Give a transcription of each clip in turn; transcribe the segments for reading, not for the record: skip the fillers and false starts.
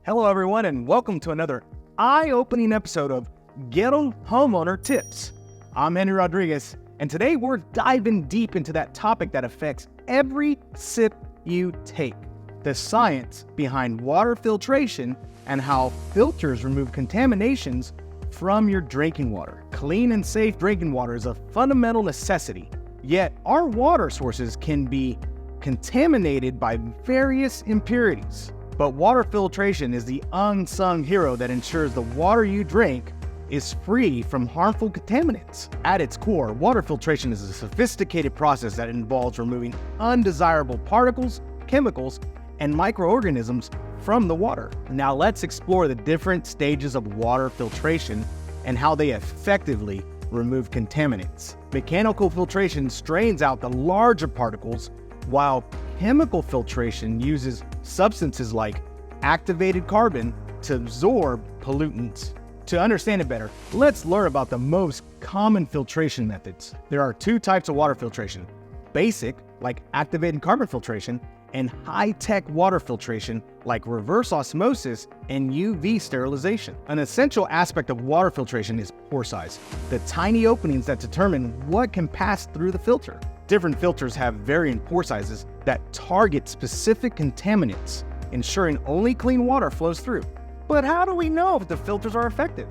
Hello everyone and welcome to another eye-opening episode of Goettl Homeowner Tips. I'm Henry Rodriguez and today we're diving deep into that topic that affects every sip you take. The science behind water filtration and how filters remove contaminations from your drinking water. Clean and safe drinking water is a fundamental necessity, yet our water sources can be contaminated by various impurities. But water filtration is the unsung hero that ensures the water you drink is free from harmful contaminants. At its core, water filtration is a sophisticated process that involves removing undesirable particles, chemicals, and microorganisms from the water. Now let's explore the different stages of water filtration and how they effectively remove contaminants. Mechanical filtration strains out the larger particles, while chemical filtration uses substances like activated carbon to absorb pollutants. To understand it better, let's learn about the most common filtration methods. There are two types of water filtration: basic, like activated carbon filtration, and high-tech water filtration, like reverse osmosis and UV sterilization. An essential aspect of water filtration is pore size, the tiny openings that determine what can pass through the filter. Different filters have varying pore sizes that target specific contaminants, ensuring only clean water flows through. But how do we know if the filters are effective?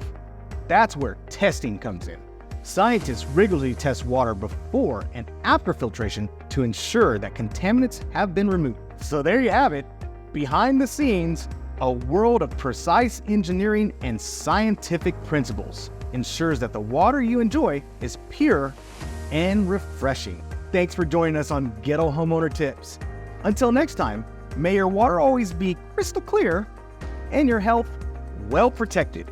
That's where testing comes in. Scientists rigorously test water before and after filtration to ensure that contaminants have been removed. So there you have it, behind the scenes, a world of precise engineering and scientific principles ensures that the water you enjoy is pure and refreshing. Thanks for joining us on Goettl Homeowner Tips. Until next time, may your water always be crystal clear and your health well protected.